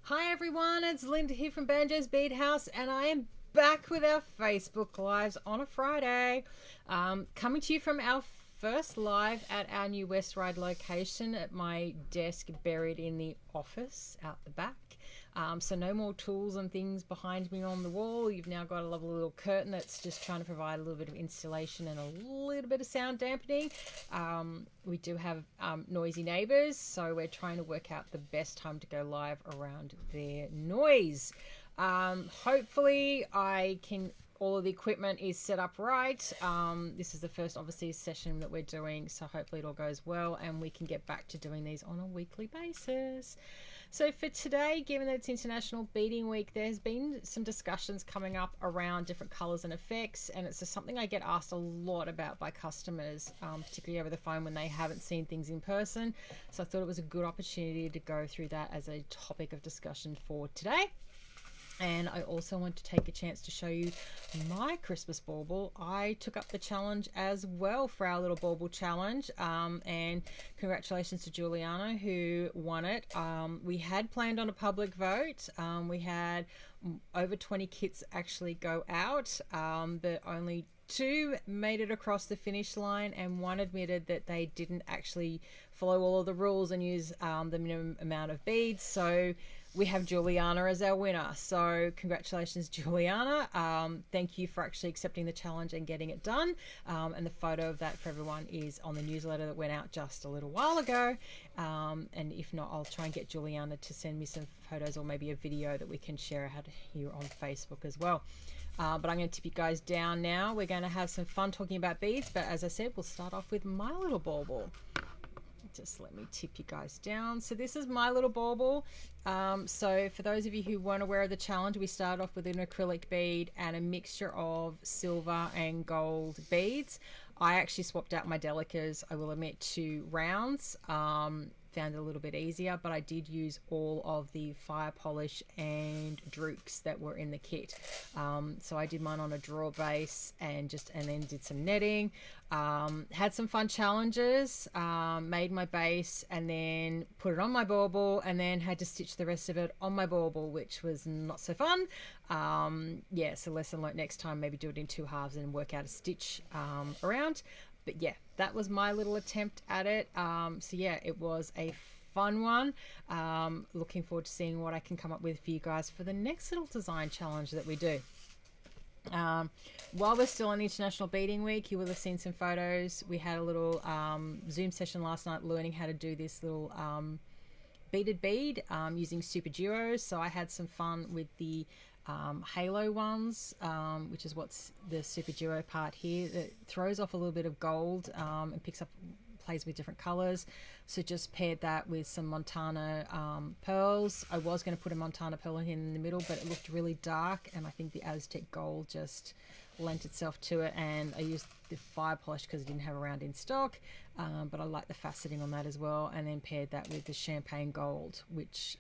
Hi everyone, it's Lynda here from Banjo's Bead House, and I am back with our Facebook Lives on a Friday. Coming to you from our first live at our new West Ryde location at my desk buried in the office out the back. So no more tools and things behind me on the wall. You've now got a lovely little curtain that's just trying to provide a little bit of insulation and a little bit of sound dampening. We do have noisy neighbours, so we're trying to work out the best time to go live around their noise. Hopefully all of the equipment is set up right. This is the first obviously session that we're doing, so hopefully it all goes well and we can get back to doing these on a weekly basis. So for today, given that it's International Beading Week, there's been some discussions coming up around different colours and effects, and it's just something I get asked a lot about by customers, particularly over the phone when they haven't seen things in person. So I thought it was a good opportunity to go through that as a topic of discussion for today. And I also want to take a chance to show you my Christmas bauble. I took up the challenge as well for our little bauble challenge, and congratulations to Juliana who won it. We had planned on a public vote. We had over 20 kits actually go out, but only 2 made it across the finish line, and 1 admitted that they didn't actually follow all of the rules and use the minimum amount of beads. So we have Juliana as our winner. So congratulations, Juliana. Thank you for actually accepting the challenge and getting it done. And the photo of that for everyone is on the newsletter that went out just a little while ago. And if not, I'll try and get Juliana to send me some photos or maybe a video that we can share out here on Facebook as well. But I'm going to tip you guys down now. We're going to have some fun talking about beads, but as I said, we'll start off with my little bauble. Just let me tip you guys down. So this is my little bauble. So for those of you who weren't aware of the challenge, we started off with an acrylic bead and a mixture of silver and gold beads. I actually swapped out my delicas, I will admit, to rounds. Found it a little bit easier, but I did use all of the fire polish and drukes that were in the kit. So I did mine on a draw base and then did some netting. Had some fun challenges, made my base and then put it on my bauble, and then had to stitch the rest of it on my bauble, which was not so fun. Yeah, so lesson learnt next time, maybe do it in 2 halves and work out a stitch around. But yeah, that was my little attempt at it. So yeah, it was a fun one. Looking forward to seeing what I can come up with for you guys for the next little design challenge that we do. While we're still on International Beading Week, you will have seen some photos. We had a little Zoom session last night learning how to do this little beaded bead using super duos. So I had some fun with the halo ones, which is what's the super duo part here. It throws off a little bit of gold and plays with different colors. So just paired that with some Montana pearls. I was going to put a Montana pearl in the middle, but it looked really dark, and I think the Aztec gold just lent itself to it. And I used the fire polish because I didn't have a round in stock, but I like the faceting on that as well. And then paired that with the champagne gold, which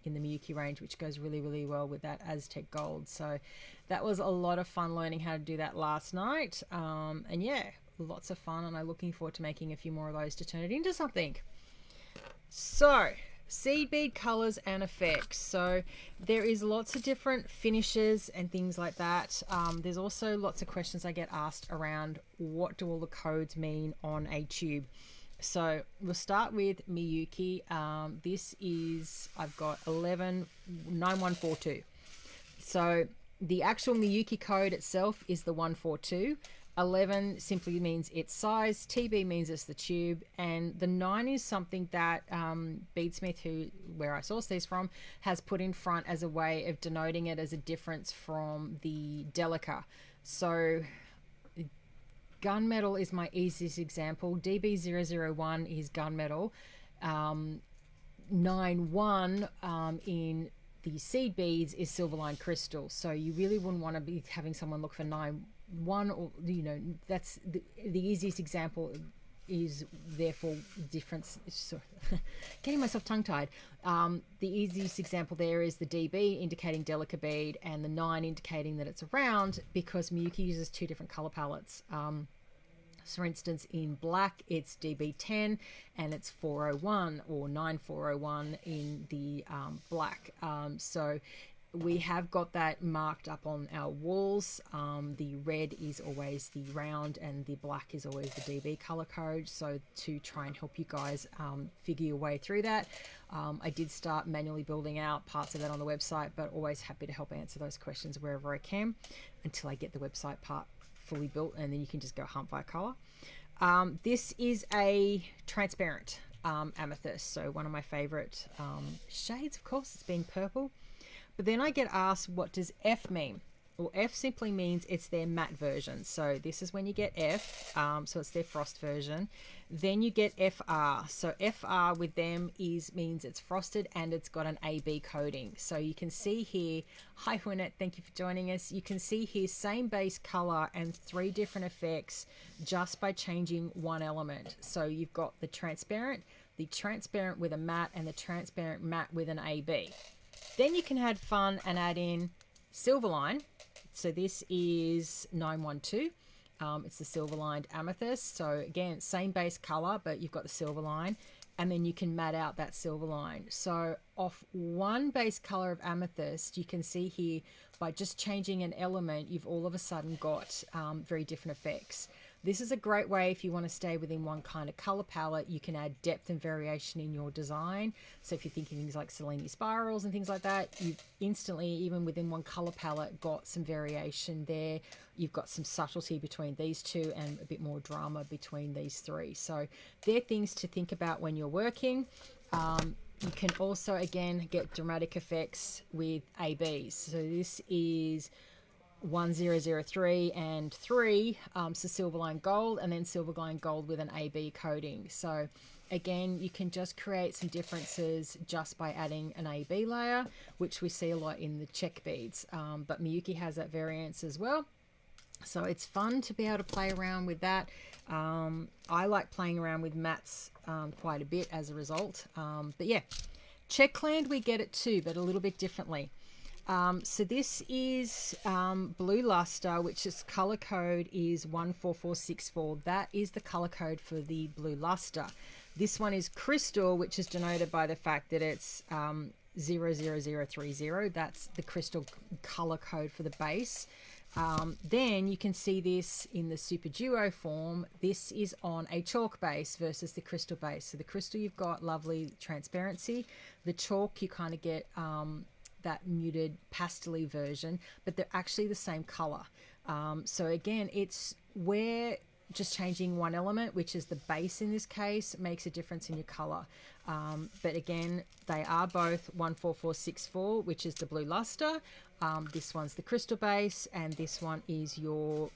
in the Miyuki range, which goes really, really well with that Aztec gold. So that was a lot of fun learning how to do that last night. And yeah, lots of fun, and I'm looking forward to making a few more of those to turn it into something. So seed bead colors and effects. So there is lots of different finishes and things like that. There's also lots of questions I get asked around what do all the codes mean on a tube. So we'll start with Miyuki. This is, I've got 119142. So the actual Miyuki code itself is the 142. 11 simply means its size, TB means it's the tube, and the 9 is something that Beadsmith, where I source these from, has put in front as a way of denoting it as a difference from the Delica. So gunmetal is my easiest example. DB001 is gunmetal. 91 in the seed beads is silverline crystal. So you really wouldn't want to be having someone look for 91, or that's the easiest example is therefore difference. So, getting myself tongue-tied. The easiest example there is the DB indicating Delica bead and the 9 indicating that it's a round, because Miyuki uses 2 different color palettes. So for instance, in black, it's DB10 and it's 401 or 9401 in the black. So we have got that marked up on our walls. The red is always the round and the black is always the DB color code. So to try and help you guys figure your way through that, I did start manually building out parts of that on the website, but always happy to help answer those questions wherever I can until I get the website part fully built, and then you can just go hunt by color. This is a transparent amethyst, so one of my favorite shades, of course, it's being purple. But then I get asked, what does F mean? Well, F simply means it's their matte version. So this is when you get F, so it's their frost version. Then you get FR. So FR with them means it's frosted and it's got an AB coating. So you can see here, hi Hunnett, thank you for joining us. You can see here, same base color and 3 different effects just by changing one element. So you've got the transparent with a matte, and the transparent matte with an AB. Then you can have fun and add in Silverline. So this is 912. It's the silver lined amethyst. So again, same base color, but you've got the silver line, and then you can matte out that silver line. So off one base color of amethyst, you can see here by just changing an element, you've all of a sudden got very different effects. This is a great way if you want to stay within one kind of color palette. You can add depth and variation in your design. So if you're thinking things like Selene spirals and things like that, you've instantly, even within one color palette, got some variation there. You've got some subtlety between these two and a bit more drama between these 3. So they're things to think about when you're working. You can also, again, get dramatic effects with ABs. So this is 1003 and 3, so Silverline Gold, and then Silverline Gold with an AB coating. So again, you can just create some differences just by adding an AB layer, which we see a lot in the check beads, but Miyuki has that variance as well. So it's fun to be able to play around with that. I like playing around with mattes quite a bit as a result. But yeah, Checkland we get it too, but a little bit differently. So this is Blue Luster, which is color code is 14464. That is the color code for the Blue Luster. This one is Crystal, which is denoted by the fact that it's 00030. That's the crystal color code for the base. Then you can see this in the Super Duo form. This is on a chalk base versus the crystal base. So the crystal, you've got lovely transparency. The chalk, you kind of get that muted pastel-y version, but they're actually the same color. So again, it's where just changing one element, which is the base in this case, makes a difference in your color. But again, they are both 14464, which is the Blue Luster. This one's the crystal base, and this one is your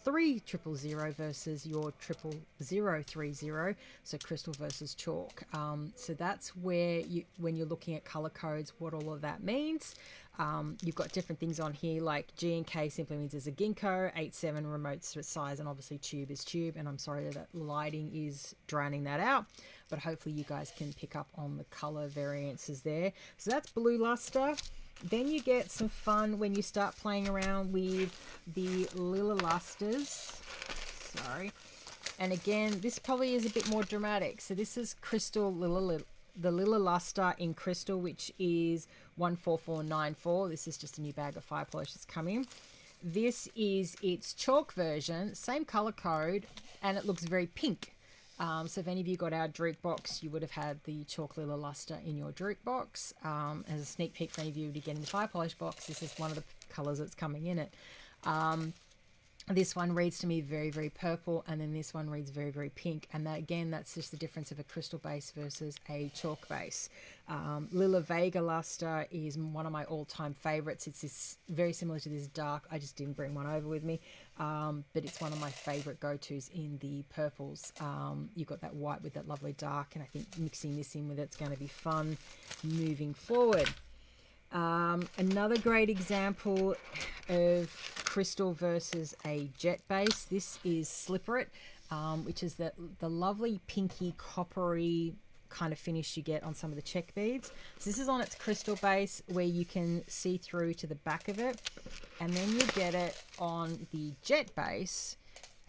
13000 versus your 00030. So crystal versus chalk. So that's where when you're looking at color codes, what all of that means. You've got different things on here, like G and K simply means there's a ginkgo, 87 remote size, and obviously tube is tube. And I'm sorry that lighting is drowning that out, but hopefully you guys can pick up on the color variances there. So that's Blue Luster. Then you get some fun when you start playing around with the Lila Lusters. Sorry. And again, this probably is a bit more dramatic. So this is Crystal the Lila Luster in Crystal, which is 14494. This is just a new bag of fire polish that's coming. This is its chalk version, same color code, and it looks very pink. So if any of you got our Drake box, you would have had the chalk Lila Luster in your Drake box. As a sneak peek for any of you to get in the fire polish box, this is one of the colors that's coming in it. This one reads to me very, very purple, and then this one reads very, very pink. And that, again, that's just the difference of a crystal base versus a chalk base. Lila Vega Luster is one of my all-time favorites. It's this, very similar to this dark. I just didn't bring one over with me, but it's one of my favorite go-tos in the purples. You've got that white with that lovely dark, and I think mixing this in with it's going to be fun moving forward. Another great example of crystal versus a jet base. This is Slipperit, which is the lovely pinky coppery kind of finish you get on some of the check beads. So this is on its crystal base where you can see through to the back of it, and then you get it on the jet base,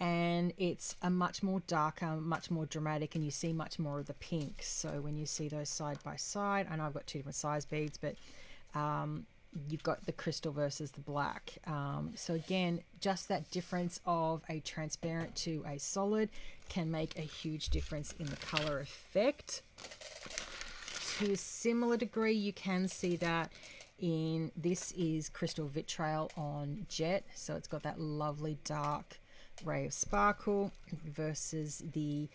and it's a much more darker, much more dramatic, and you see much more of the pink. So when you see those side by side, I know I've got two different size beads, but you've got the crystal versus the black. So again, just that difference of a transparent to a solid can make a huge difference in the color effect. To a similar degree, you can see that in this is crystal vitriol on jet, so it's got that lovely dark ray of sparkle versus the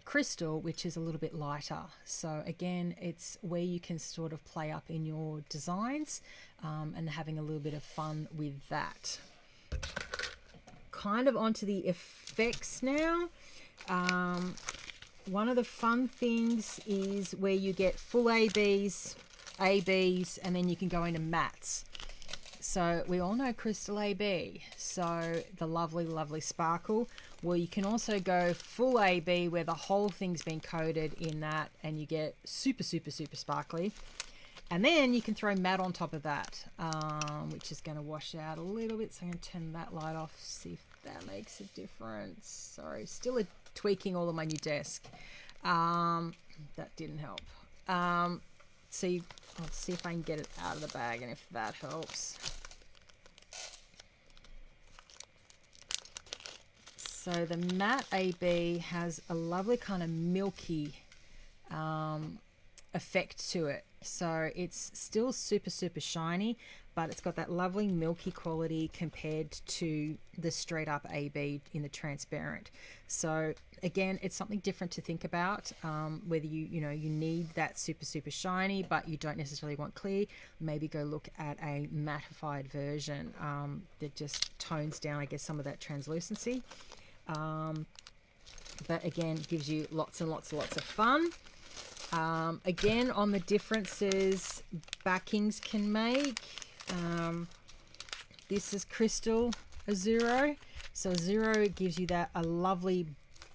crystal, which is a little bit lighter. So again, it's where you can sort of play up in your designs and having a little bit of fun with that. Kind of onto the effects now. One of the fun things is where you get full ABs, and then you can go into mattes. So we all know crystal AB, so the lovely, lovely sparkle. Well, you can also go full AB where the whole thing's been coated in that and you get super, super, super sparkly. And then you can throw matte on top of that, which is going to wash out a little bit. So I'm going to turn that light off, see if that makes a difference. Sorry, still tweaking all of my new desk. That didn't help. I'll see if I can get it out of the bag and if that helps. So the matte AB has a lovely kind of milky effect to it. So it's still super, super shiny, but it's got that lovely milky quality compared to the straight up AB in the transparent. So again, it's something different to think about, whether you need that super, super shiny, but you don't necessarily want clear. Maybe go look at a mattified version that just tones down, I guess, some of that translucency. But again, gives you lots and lots and lots of fun. Again, on the differences backings can make. This is crystal Azuro. So Azuro gives you that a lovely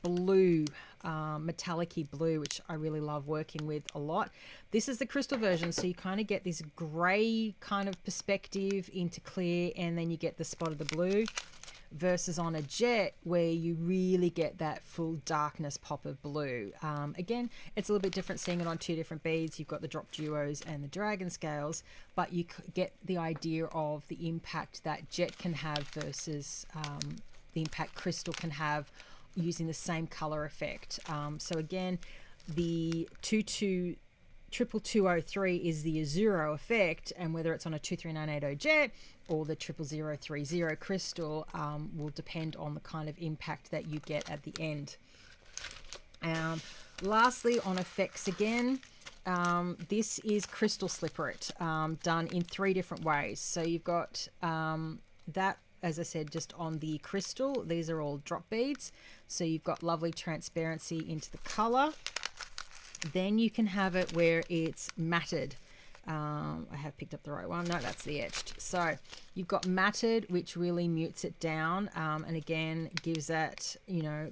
blue, metallic-y blue, which I really love working with a lot. This is the crystal version, so you kind of get this gray kind of perspective into clear, and then you get the spot of the blue. Versus on a jet where you really get that full darkness pop of blue. Again, it's a little bit different seeing it on two different beads. You've got the drop duos and the dragon scales, but you get the idea of the impact that jet can have versus the impact crystal can have using the same color effect. So again, the 22203 is the Azuro effect, and whether it's on a 23980 jet or the 00030 crystal will depend on the kind of impact that you get at the end. Lastly, on effects again, this is crystal slipperit, done in 3 different ways. So you've got that, as I said, just on the crystal. These are all drop beads. So you've got lovely transparency into the color. Then you can have it where it's matted. I have picked up the right one. No, that's the etched. So you've got matted, which really mutes it down, and again gives that,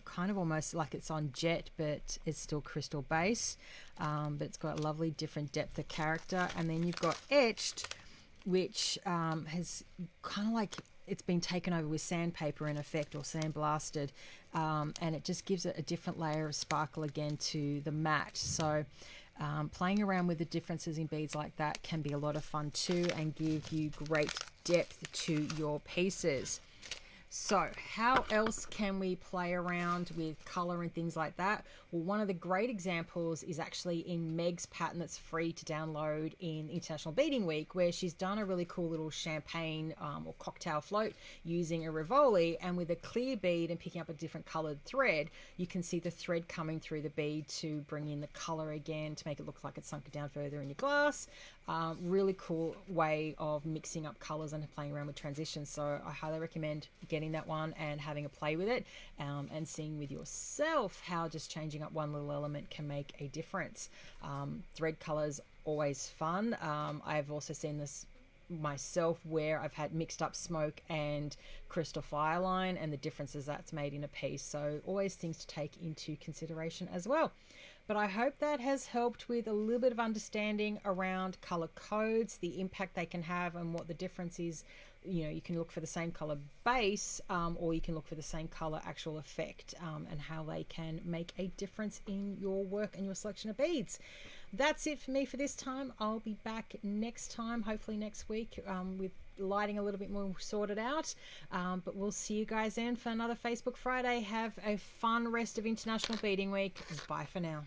kind of almost like it's on jet, but it's still crystal base, but it's got a lovely different depth of character. And then you've got etched, which has kind of like it's been taken over with sandpaper in effect, or sandblasted, and it just gives it a different layer of sparkle again to the matte. So playing around with the differences in beads like that can be a lot of fun too, and give you great depth to your pieces. So how else can we play around with color and things like that? Well, one of the great examples is actually in Meg's pattern that's free to download in International Beading Week, where she's done a really cool little champagne or cocktail float using a Rivoli, and with a clear bead and picking up a different colored thread, you can see the thread coming through the bead to bring in the color again to make it look like it's sunk down further in your glass. Really cool way of mixing up colors and playing around with transitions. So I highly recommend getting that one and having a play with it, and seeing with yourself how just changing up one little element can make a difference. Thread colors, always fun. I've also seen this myself where I've had mixed up smoke and crystal fireline, and the differences that's made in a piece. So always things to take into consideration as well. But I hope that has helped with a little bit of understanding around color codes, the impact they can have, and what the difference is you know, you can look for the same color base, or you can look for the same color actual effect, and how they can make a difference in your work and your selection of beads. That's it for me for this time. I'll be back next time, hopefully next week, with lighting a little bit more sorted out, but we'll see you guys then for another Facebook Friday. Have a fun rest of International Beading Week. Bye for now.